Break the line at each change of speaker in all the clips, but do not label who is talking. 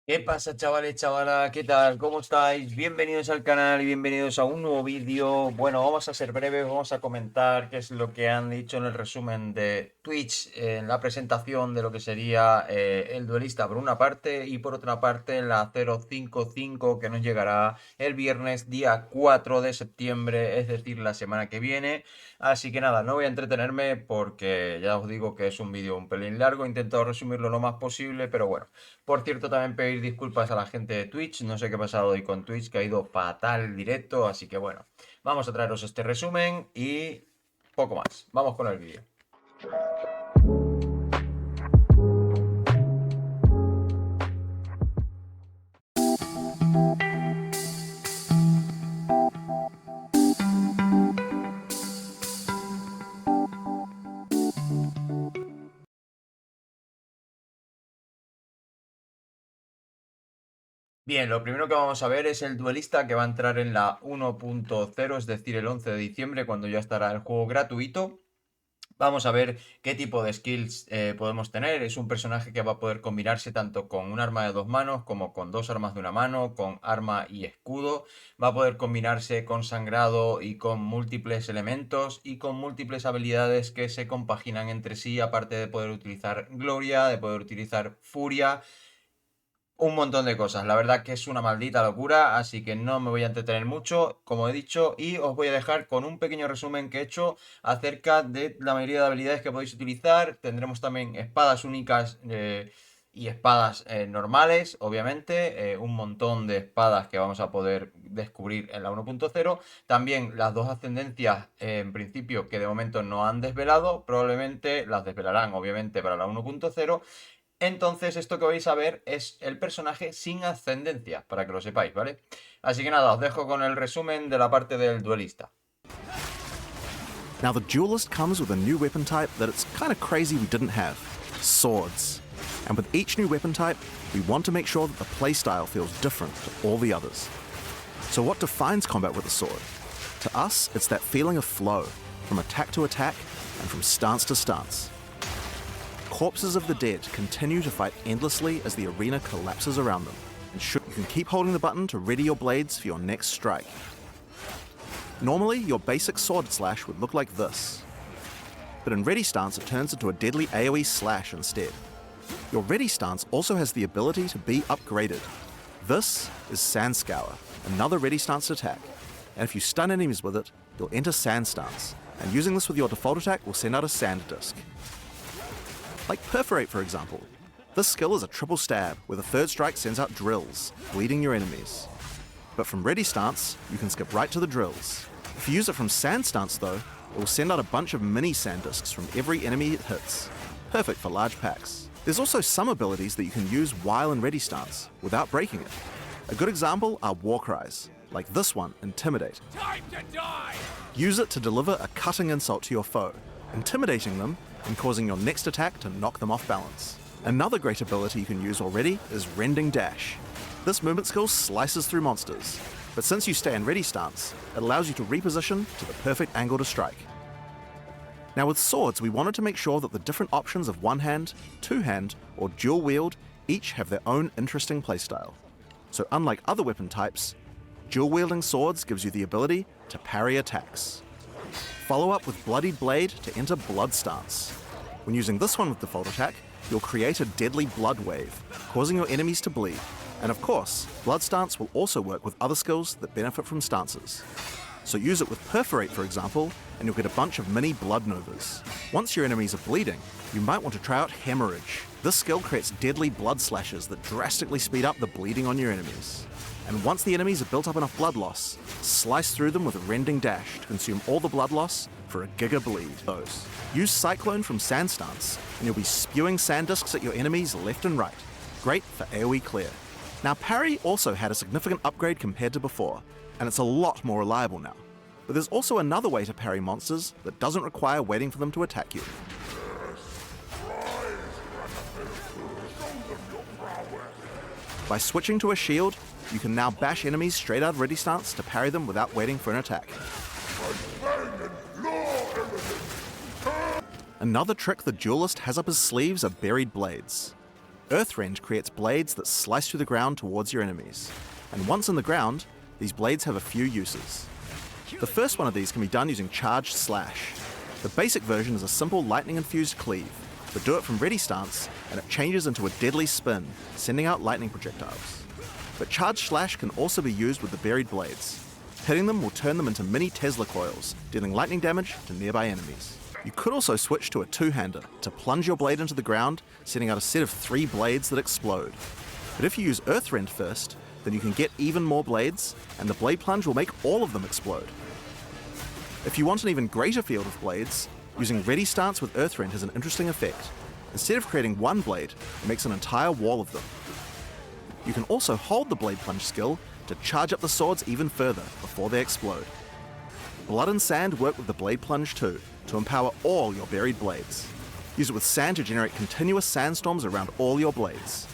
¿Qué pasa, chavales, chavalas? ¿Qué tal? ¿Cómo estáis? Bienvenidos al canal y bienvenidos a un nuevo vídeo. Bueno, vamos a ser breves, vamos a comentar qué es lo que han dicho en el resumen de Twitch, en la presentación de lo que sería el duelista por una parte y por otra parte la 055 que nos llegará el viernes día 4 de septiembre, es decir, la semana que viene. Así que nada, no voy a entretenerme porque ya os digo que es un vídeo un pelín largo, he intentado resumirlo lo más posible, pero bueno. Por cierto, también pedir disculpas a la gente de Twitch. No sé qué ha pasado hoy con Twitch, que ha ido fatal el directo. Así que bueno, vamos a traeros este resumen y poco más. Vamos con el vídeo. Bien, lo primero que vamos a ver es el duelista que va a entrar en la 1.0, es decir, el 11 de diciembre, cuando ya estará el juego gratuito. Vamos a ver qué tipo de skills podemos tener. Es un personaje que va a poder combinarse tanto con un arma de dos manos como con dos armas de una mano, con arma y escudo. Va a poder combinarse con sangrado y con múltiples elementos y con múltiples habilidades que se compaginan entre sí, aparte de poder utilizar gloria, de poder utilizar furia. Un montón de cosas, la verdad que es una maldita locura, así que no me voy a entretener mucho, como he dicho, y os voy a dejar con un pequeño resumen que he hecho acerca de la mayoría de habilidades que podéis utilizar. Tendremos también espadas únicas y espadas normales, obviamente, un montón de espadas que vamos a poder descubrir en la 1.0. También las dos ascendencias, en principio, que de momento no han desvelado, probablemente las desvelarán, obviamente, para la 1.0. Entonces, esto que vais a ver es el personaje sin ascendencia, para que lo sepáis, ¿vale? Así que nada, os dejo con el resumen de la parte del duelista.
Now, the Duelist comes with a new weapon type that it's kind of crazy we didn't have swords. And with each new weapon type, we want to make sure that the playstyle feels different to all the others. So, what defines combat with a sword? To us, it's that feeling of flow, from attack to attack and from stance to stance. Corpses of the dead continue to fight endlessly as the arena collapses around them. And you can keep holding the button to ready your blades for your next strike. Normally, your basic sword slash would look like this. But in ready stance, it turns into a deadly AoE slash instead. Your ready stance also has the ability to be upgraded. This is Sand Scour, another ready stance attack. And if you stun enemies with it, you'll enter Sand Stance. And using this with your default attack will send out a sand disc. Like Perforate, for example. This skill is a triple stab, where the third strike sends out drills, bleeding your enemies. But from ready stance, you can skip right to the drills. If you use it from sand stance though, it will send out a bunch of mini sand discs from every enemy it hits. Perfect for large packs. There's also some abilities that you can use while in ready stance, without breaking it. A good example are war cries, like this one, Intimidate.
Time to die!
Use it to deliver a cutting insult to your foe, intimidating them and causing your next attack to knock them off balance. Another great ability you can use already is Rending Dash. This movement skill slices through monsters, but since you stay in ready stance, it allows you to reposition to the perfect angle to strike. Now with swords, we wanted to make sure that the different options of one-hand, two-hand, or dual-wield each have their own interesting playstyle. So unlike other weapon types, dual-wielding swords gives you the ability to parry attacks. Follow up with Bloodied Blade to enter Blood Stance. When using this one with default attack, you'll create a deadly blood wave, causing your enemies to bleed. And of course, Blood Stance will also work with other skills that benefit from stances. So use it with Perforate, for example, and you'll get a bunch of mini blood novas. Once your enemies are bleeding, you might want to try out Hemorrhage. This skill creates deadly blood slashes that drastically speed up the bleeding on your enemies. And once the enemies have built up enough blood loss, slice through them with a Rending Dash to consume all the blood loss for a giga bleed. Use Cyclone from Sand Stance, and you'll be spewing sand discs at your enemies left and right. Great for AoE clear. Now parry also had a significant upgrade compared to before, and it's a lot more reliable now. But there's also another way to parry monsters that doesn't require waiting for them to attack you. By switching to a shield, you can now bash enemies straight out of ready stance to parry them without waiting for an attack. Another trick the Duelist has up his sleeves are buried blades. Earthrend creates blades that slice through the ground towards your enemies. And once in the ground, these blades have a few uses. The first one of these can be done using Charged Slash. The basic version is a simple lightning-infused cleave, but do it from ready stance, and it changes into a deadly spin, sending out lightning projectiles. But Charged Slash can also be used with the buried blades. Hitting them will turn them into mini Tesla coils, dealing lightning damage to nearby enemies. You could also switch to a two-hander to plunge your blade into the ground, sending out a set of 3 blades that explode. But if you use Earthrend first, then you can get even more blades, and the blade plunge will make all of them explode. If you want an even greater field of blades, using ready stance with Earthrend has an interesting effect. Instead of creating one blade, it makes an entire wall of them. You can also hold the blade plunge skill to charge up the swords even further before they explode. Blood and Sand work with the blade plunge too, to empower all your buried blades. Use it with sand to generate continuous sandstorms around all your blades.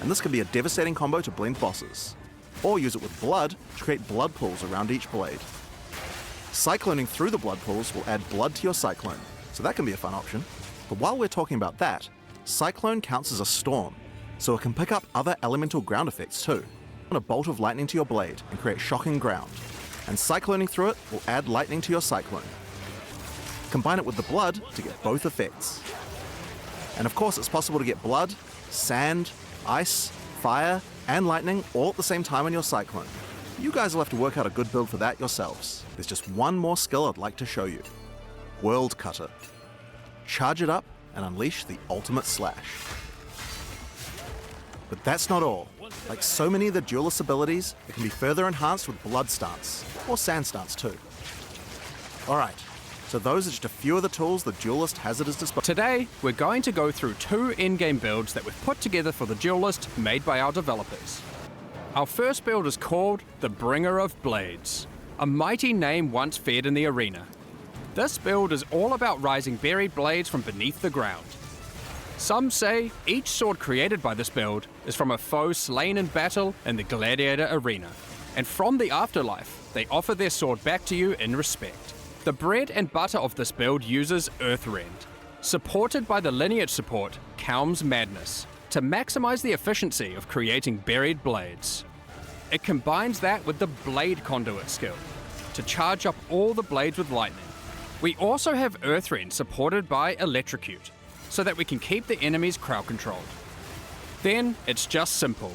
And this can be a devastating combo to blend bosses. Or use it with blood to create blood pools around each blade. Cycloning through the blood pools will add blood to your cyclone, so that can be a fun option. But while we're talking about that, Cyclone counts as a storm, so it can pick up other elemental ground effects too. A bolt of lightning to your blade and create shocking ground, and cycloning through it will add lightning to your cyclone. Combine it with the blood to get both effects. And of course it's possible to get blood, sand, ice, fire, and lightning all at the same time on your cyclone. You guys will have to work out a good build for that yourselves. There's just one more skill I'd like to show you. World Cutter. Charge it up and unleash the ultimate slash. But that's not all. Like so many of the Duelist abilities, it can be further enhanced with Blood Stance, or Sand Stance too. Alright, so those are just a few of the tools the Duelist has at his disposal.
Today, we're going to go through 2 in-game builds that we've put together for the Duelist made by our developers. Our first build is called the Bringer of Blades, a mighty name once feared in the arena. This build is all about rising buried blades from beneath the ground. Some say each sword created by this build is from a foe slain in battle in the gladiator arena, and from the afterlife, they offer their sword back to you in respect. The bread and butter of this build uses Earthrend, supported by the lineage support Calm's Madness, to maximize the efficiency of creating buried blades. It combines that with the Blade Conduit skill, to charge up all the blades with lightning. We also have Earthrend supported by Electrocute, so that we can keep the enemies crowd controlled. Then it's just simple.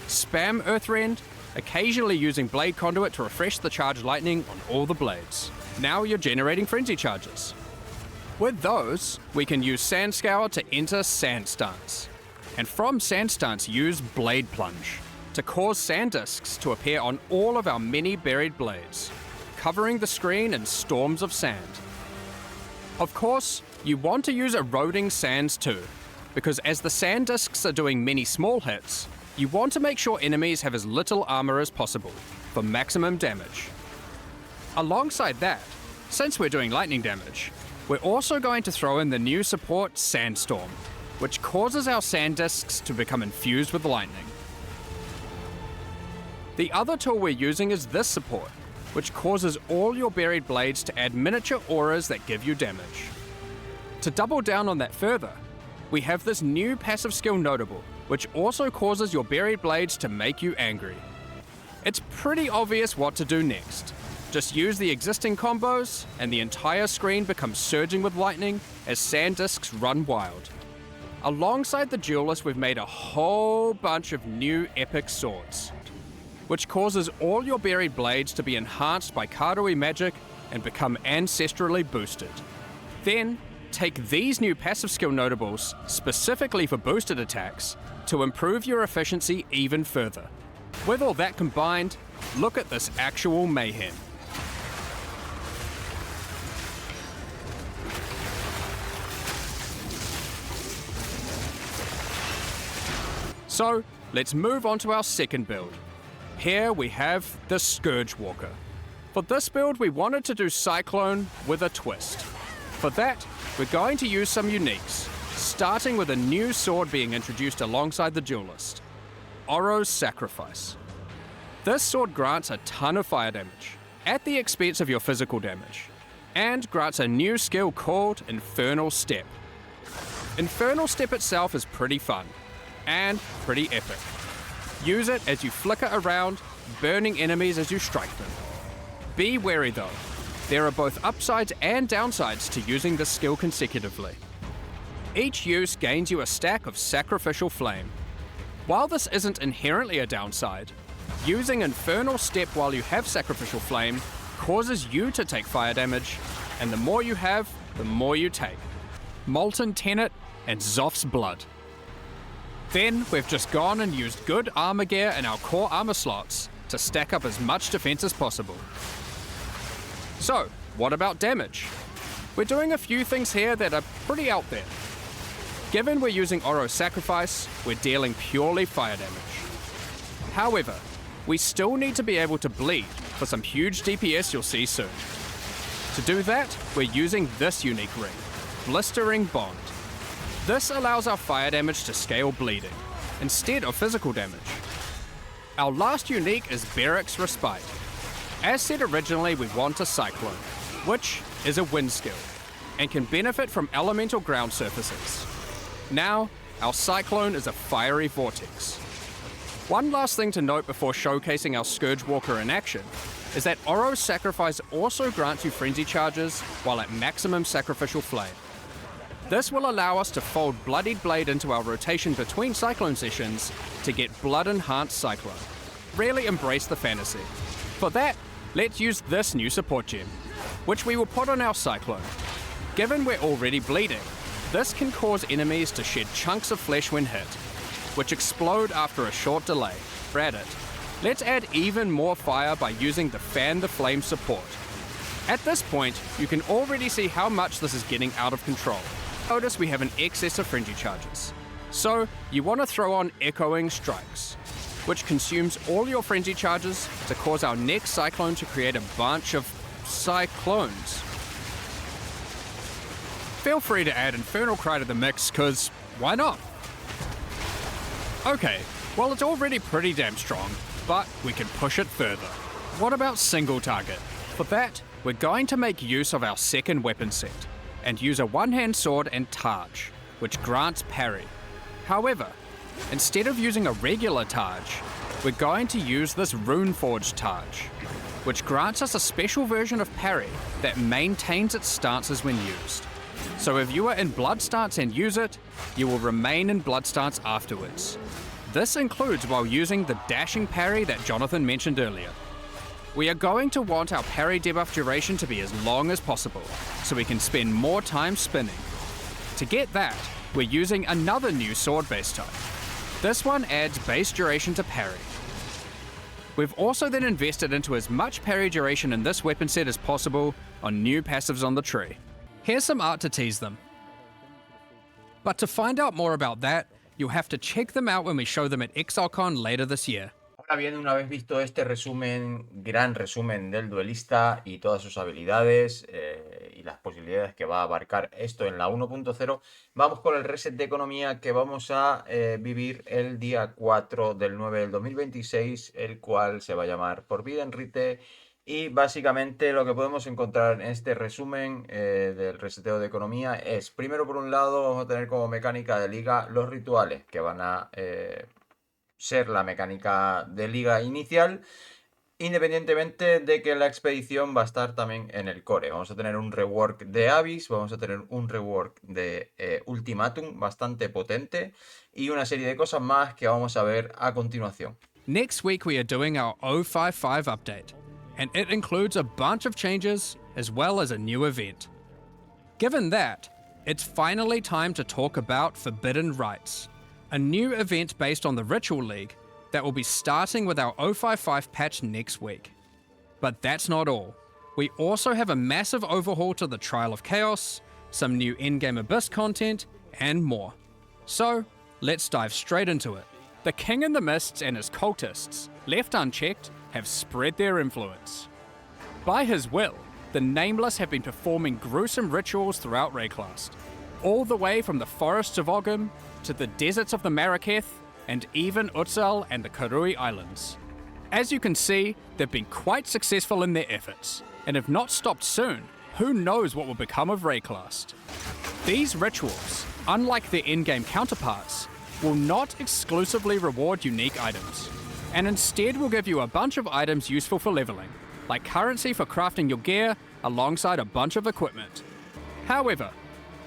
Spam Earthrend, occasionally using Blade Conduit to refresh the charged lightning on all the blades. Now you're generating frenzy charges. With those, we can use Sand Scour to enter Sand Stance. And from Sand Stance use Blade Plunge, to cause sand discs to appear on all of our many buried blades, covering the screen in storms of sand. Of course, you want to use eroding sands too, because as the sand discs are doing many small hits, you want to make sure enemies have as little armor as possible, for maximum damage. Alongside that, since we're doing lightning damage, we're also going to throw in the new support Sandstorm, which causes our sand discs to become infused with lightning. The other tool we're using is this support, which causes all your buried blades to add miniature auras that give you damage. To double down on that further, we have this new passive skill Notable, which also causes your buried blades to make you angry. It's pretty obvious what to do next. Just use the existing combos, and the entire screen becomes surging with lightning as sand discs run wild. Alongside the Duelist, we've made a whole bunch of new epic swords, which causes all your buried blades to be enhanced by Karui magic and become ancestrally boosted. Then, take these new passive skill notables, specifically for boosted attacks, to improve your efficiency even further. With all that combined, look at this actual mayhem. So, let's move on to our second build. Here we have the Scourge Walker. For this build, we wanted to do Cyclone with a twist. For that, we're going to use some uniques, starting with a new sword being introduced alongside the Duelist, Oro's Sacrifice. This sword grants a ton of fire damage, at the expense of your physical damage, and grants a new skill called Infernal Step. Infernal Step itself is pretty fun. and pretty epic. Use it as you flicker around, burning enemies as you strike them. Be wary though, there are both upsides and downsides to using this skill consecutively. Each use gains you a stack of Sacrificial Flame. While this isn't inherently a downside, using Infernal Step while you have Sacrificial Flame causes you to take fire damage, and the more you have, the more you take. Molten Tenet and Zoth's Blood. Then we've just gone and used good armor gear in our core armor slots to stack up as much defense as possible. So, what about damage? We're doing a few things here that are pretty out there. Given we're using Oro's Sacrifice, we're dealing purely fire damage. However, we still need to be able to bleed for some huge DPS you'll see soon. To do that, we're using this unique ring, Blistering Bond. This allows our fire damage to scale bleeding, instead of physical damage. Our last unique is Barracks Respite. As said originally, we want a Cyclone, which is a wind skill, and can benefit from elemental ground surfaces. Now, our Cyclone is a fiery vortex. One last thing to note before showcasing our Scourge Walker in action is that Oro's Sacrifice also grants you frenzy charges while at maximum Sacrificial Flame. This will allow us to fold Bloodied Blade into our rotation between Cyclone sessions to get Blood Enhanced Cyclone. Really embrace the fantasy. For that, let's use this new support gem, which we will put on our Cyclone. Given we're already bleeding, this can cause enemies to shed chunks of flesh when hit, which explode after a short delay. At it. Let's add even more fire by using the Fan the Flame support. At this point, you can already see how much this is getting out of control. Notice we have an excess of frenzy charges. So, you want to throw on Echoing Strikes, which consumes all your frenzy charges to cause our next Cyclone to create a bunch of Cyclones. Feel free to add Infernal Cry to the mix, cause why not? Okay, well it's already pretty damn strong, but we can push it further. What about single target? For that, we're going to make use of our second weapon set, and use a one-hand sword and Targe, which grants parry. However, instead of using a regular Targe, we're going to use this Runeforged Targe, which grants us a special version of parry that maintains its stances when used. So if you are in Blood stance and use it, you will remain in Blood stance afterwards. This includes while using the dashing parry that Jonathan mentioned earlier. We are going to want our parry debuff duration to be as long as possible, so we can spend more time spinning. To get that, we're using another new sword base type. This one adds base duration to parry. We've also then invested into as much parry duration in this weapon set as possible on new passives on the tree. Here's some art to tease them. But to find out more about that, you'll have to check them out when we show them at ExileCon later this year.
Ahora bien, una vez visto este resumen, gran resumen del duelista y todas sus habilidades y las posibilidades que va a abarcar esto en la 1.0, vamos con el reset de economía que vamos a vivir el día 4 del 9 del 2026, el cual se va a llamar Forbidden Rite. Y básicamente lo que podemos encontrar en este resumen del reseteo de economía es, primero por un lado, vamos a tener como mecánica de liga los rituales, que van a ser la mecánica de liga inicial, independientemente de que la expedición va a estar también en el core. Vamos a tener un rework de Abyss, vamos a tener un rework de Ultimátum bastante potente y una serie de cosas más que vamos a ver a continuación.
Next week we are doing our 055 update, and it includes a bunch of changes as well as a new event. Given that, it's finally time to talk about Forbidden Rites, a new event based on the Ritual League that will be starting with our 055 patch next week. But that's not all. We also have a massive overhaul to the Trial of Chaos, some new in-game Abyss content, and more. So, let's dive straight into it. The King in the Mists and his cultists, left unchecked, have spread their influence. By his will, the Nameless have been performing gruesome rituals throughout Rayclast, all the way from the forests of Ogham to the deserts of the Marraketh, and even Utsal and the Karui Islands. As you can see, they've been quite successful in their efforts, and if not stopped soon, who knows what will become of Rayclast. These rituals, unlike their in-game counterparts, will not exclusively reward unique items, and instead will give you a bunch of items useful for leveling, like currency for crafting your gear alongside a bunch of equipment. However,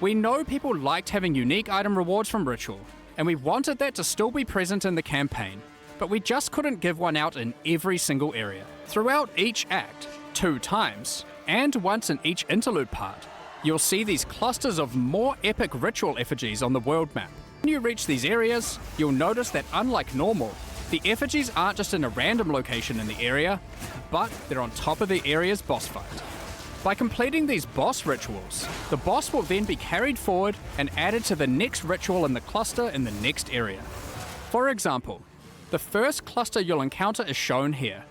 we know people liked having unique item rewards from Ritual, and we wanted that to still be present in the campaign, but we just couldn't give one out in every single area. Throughout each act, 2 times, and once in each interlude part, you'll see these clusters of more epic ritual effigies on the world map. When you reach these areas, you'll notice that unlike normal, the effigies aren't just in a random location in the area, but they're on top of the area's boss fight. By completing these boss rituals, the boss will then be carried forward and added to the next ritual in the cluster in the next area. For example, the first cluster you'll encounter is shown here,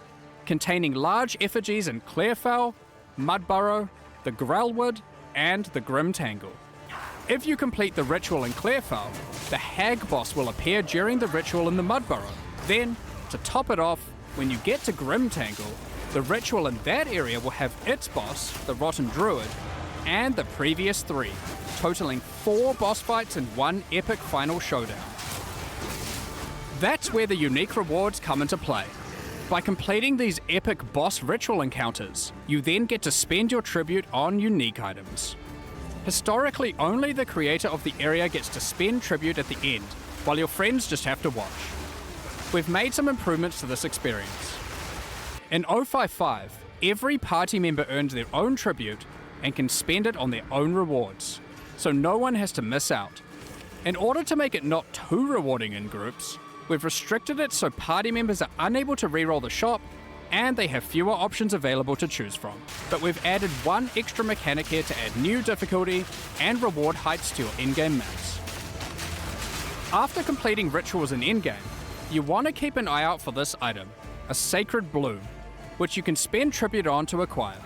containing large effigies in Clearfell, Mudburrow, the Grelwood, and the Grim Tangle. If you complete the ritual in Clearfell, the Hag boss will appear during the ritual in the Mudburrow. Then, to top it off, when you get to Grim Tangle, the ritual in that area will have its boss, the Rotten Druid, and the previous 3, totaling 4 boss fights in one epic final showdown. That's where the unique rewards come into play. By completing these epic boss ritual encounters, you then get to spend your tribute on unique items. Historically, only the creator of the area gets to spend tribute at the end, while your friends just have to watch. We've made some improvements to this experience. In 055, every party member earns their own tribute and can spend it on their own rewards, so no one has to miss out. In order to make it not too rewarding in groups, we've restricted it so party members are unable to reroll the shop and they have fewer options available to choose from. But we've added one extra mechanic here to add new difficulty and reward heights to your in-game maps. After completing rituals in in-game, you want to keep an eye out for this item, a Sacred Bloom, which you can spend tribute on to acquire.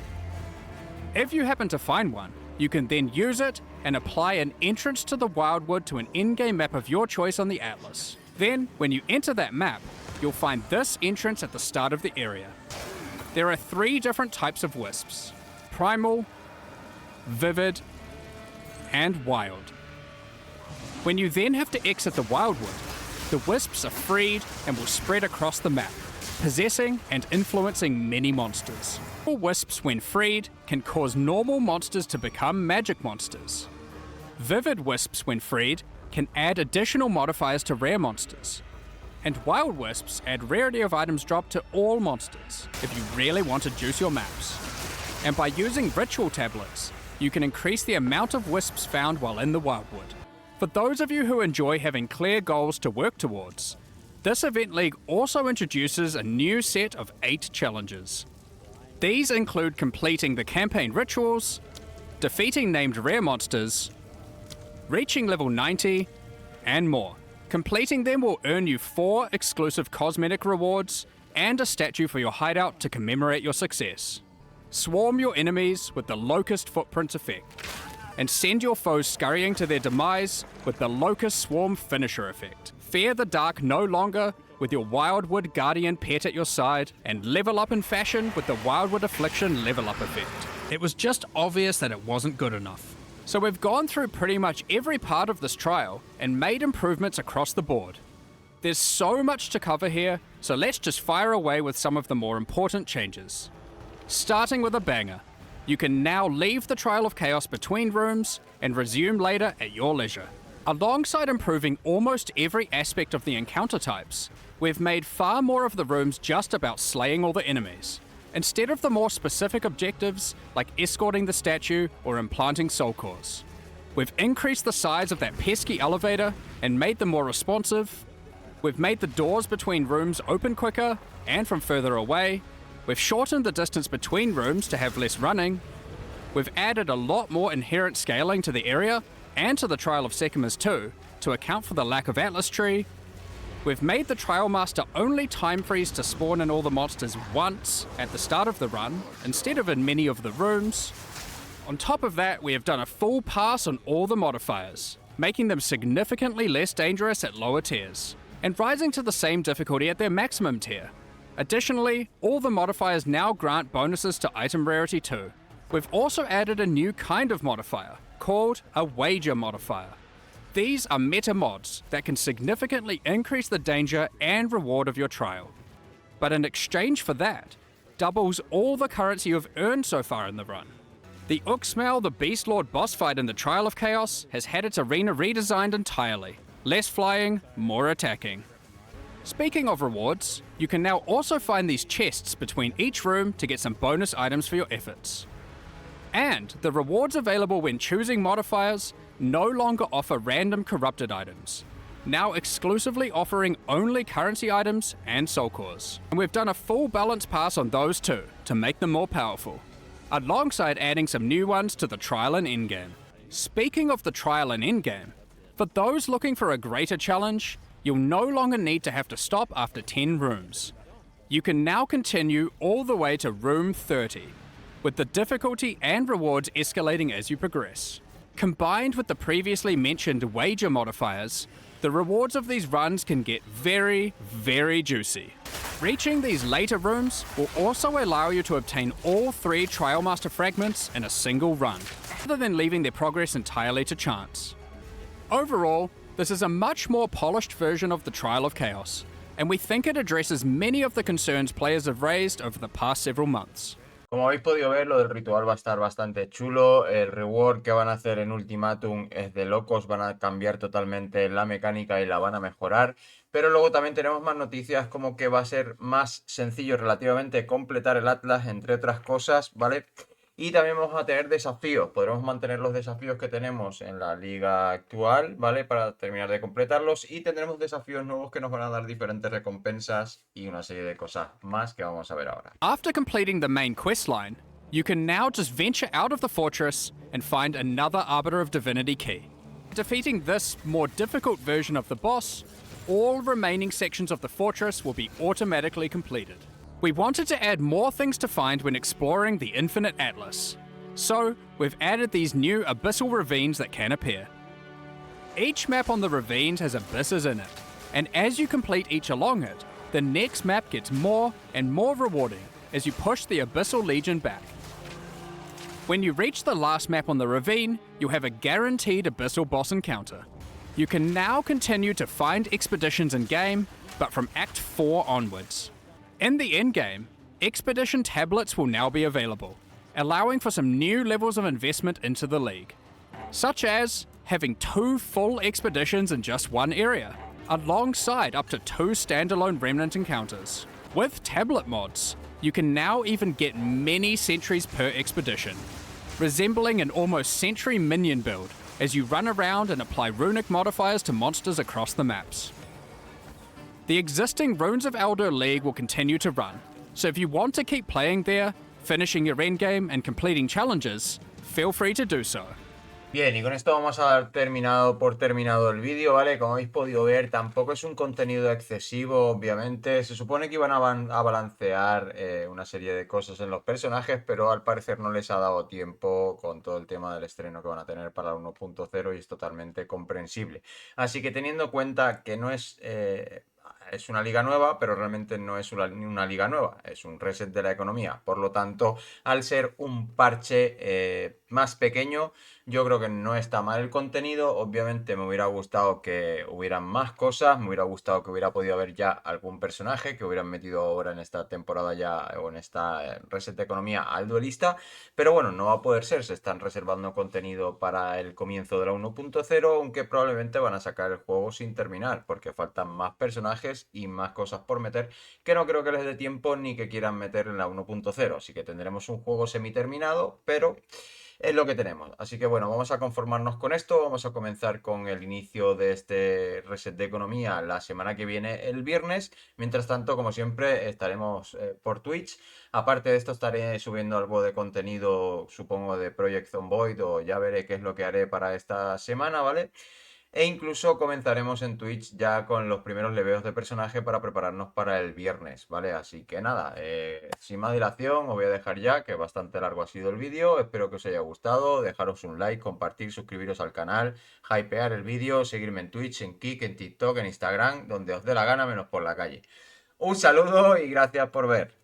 If you happen to find one, you can then use it and apply an entrance to the Wildwood to an in-game map of your choice on the Atlas. Then, when you enter that map, you'll find this entrance at the start of the area. There are 3 different types of wisps: Primal, Vivid, and Wild. When you then have to exit the Wildwood, the wisps are freed and will spread across the map, possessing and influencing many monsters. All wisps, when freed, can cause normal monsters to become magic monsters. Vivid wisps, when freed, can add additional modifiers to rare monsters. And wild wisps add rarity of items dropped to all monsters, if you really want to juice your maps. And by using ritual tablets, you can increase the amount of wisps found while in the Wildwood. For those of you who enjoy having clear goals to work towards, this event league also introduces a new set of 8 challenges. These include completing the campaign rituals, defeating named rare monsters, reaching level 90, and more. Completing them will earn you 4 exclusive cosmetic rewards and a statue for your hideout to commemorate your success. Swarm your enemies with the Locust Footprints effect, and send your foes scurrying to their demise with the Locust Swarm Finisher effect. Fear the dark no longer with your Wildwood Guardian pet at your side, and level up in fashion with the Wildwood Affliction level up effect. It was just obvious that it wasn't good enough. So we've gone through pretty much every part of this trial and made improvements across the board. There's so much to cover here, so let's just fire away with some of the more important changes. Starting with a banger. You can now leave the Trial of Chaos between rooms and resume later at your leisure. Alongside improving almost every aspect of the encounter types, we've made far more of the rooms just about slaying all the enemies, instead of the more specific objectives like escorting the statue or implanting soul cores. We've increased the size of that pesky elevator and made them more responsive. We've made the doors between rooms open quicker and from further away. We've shortened the distance between rooms to have less running. We've added a lot more inherent scaling to the area and to the Trial of Sekimas too, to account for the lack of Atlas Tree. We've made the Trial Master only time freeze to spawn in all the monsters once at the start of the run, instead of in many of the rooms. On top of that, we have done a full pass on all the modifiers, making them significantly less dangerous at lower tiers, and rising to the same difficulty at their maximum tier. Additionally, all the modifiers now grant bonuses to item rarity too. We've also added a new kind of modifier, called a wager modifier. These are meta mods that can significantly increase the danger and reward of your trial. But in exchange for that, doubles all the currency you've earned so far in the run. The Uxmal the Beast Lord boss fight in the Trial of Chaos has had its arena redesigned entirely. Less flying, more attacking. Speaking of rewards, you can now also find these chests between each room to get some bonus items for your efforts. And the rewards available when choosing modifiers no longer offer random corrupted items, now exclusively offering only currency items and soul cores. And we've done a full balance pass on those too, to make them more powerful, alongside adding some new ones to the trial and endgame. Speaking of the trial and endgame, for those looking for a greater challenge, you'll no longer need to have to stop after 10 rooms. You can now continue all the way to room 30, with the difficulty and rewards escalating as you progress. Combined with the previously mentioned wager modifiers, the rewards of these runs can get very, very juicy. Reaching these later rooms will also allow you to obtain all 3 Trial Master fragments in a single run, rather than leaving their progress entirely to chance. Overall, this is a much more polished version of the Trial of Chaos, and we think it addresses many of the concerns players have raised over the past several months.
Como habéis podido ver, lo del ritual va a estar bastante chulo. El rework que van a hacer en Ultimátum es de locos. Van a cambiar totalmente la mecánica y la van a mejorar. Pero luego también tenemos más noticias como que va a ser más sencillo relativamente completar el Atlas, entre otras cosas, ¿vale? Y también vamos a tener desafíos. Podremos mantener los desafíos que tenemos en la liga actual, ¿vale? Para terminar de completarlos. Y tendremos desafíos nuevos que nos van a dar diferentes recompensas y una serie de cosas más que vamos a ver ahora.
After completing the main questline, you can now just venture out of the fortress and find another Arbiter of Divinity key. Defeating this more difficult version of the boss, all remaining sections of the fortress will be automatically completed. We wanted to add more things to find when exploring the Infinite Atlas, so we've added these new abyssal ravines that can appear. Each map on the ravines has abysses in it, and as you complete each along it, the next map gets more and more rewarding as you push the Abyssal Legion back. When you reach the last map on the ravine, you'll have a guaranteed abyssal boss encounter. You can now continue to find expeditions in-game, but from Act 4 onwards. In the endgame, expedition tablets will now be available, allowing for some new levels of investment into the league, such as having 2 full expeditions in just one area, alongside up to 2 standalone remnant encounters. With tablet mods, you can now even get many sentries per expedition, resembling an almost sentry minion build as you run around and apply runic modifiers to monsters across the maps. The existing Runes of Eldar League will continue to run, so if you want to keep playing there, finishing your endgame and completing challenges, feel free to do so.
Bien, y con esto vamos a dar terminado el vídeo, ¿vale? Como habéis podido ver, tampoco es un contenido excesivo, obviamente. Se supone que iban a balancear una serie de cosas en los personajes, pero al parecer no les ha dado tiempo con todo el tema del estreno que van a tener para la 1.0 y es totalmente comprensible. Así que teniendo en cuenta que no es... es una liga nueva, pero realmente no es una liga nueva, es un reset de la economía. Por lo tanto, al ser un parche más pequeño, yo creo que no está mal el contenido. Obviamente me hubiera gustado que hubieran más cosas, me hubiera gustado que hubiera podido haber ya algún personaje que hubieran metido ahora en esta temporada ya, o en esta reset de economía al duelista, pero bueno, no va a poder ser, se están reservando contenido para el comienzo de la 1.0, aunque probablemente van a sacar el juego sin terminar, porque faltan más personajes y más cosas por meter, que no creo que les dé tiempo ni que quieran meter en la 1.0, así que tendremos un juego semi-terminado, pero es lo que tenemos. Así que bueno, vamos a conformarnos con esto. Vamos a comenzar con el inicio de este reset de economía la semana que viene, el viernes. Mientras tanto, como siempre, estaremos por Twitch. Aparte de esto, estaré subiendo algo de contenido, supongo, de Project Zomboid, o ya veré qué es lo que haré para esta semana, ¿vale? E incluso comenzaremos en Twitch ya con los primeros leveos de personaje para prepararnos para el viernes, ¿vale? Así que nada, sin más dilación os voy a dejar ya, que bastante largo ha sido el vídeo. Espero que os haya gustado, dejaros un like, compartir, suscribiros al canal, hypear el vídeo, seguirme en Twitch, en Kick, en TikTok, en Instagram, donde os dé la gana menos por la calle. Un saludo y gracias por ver.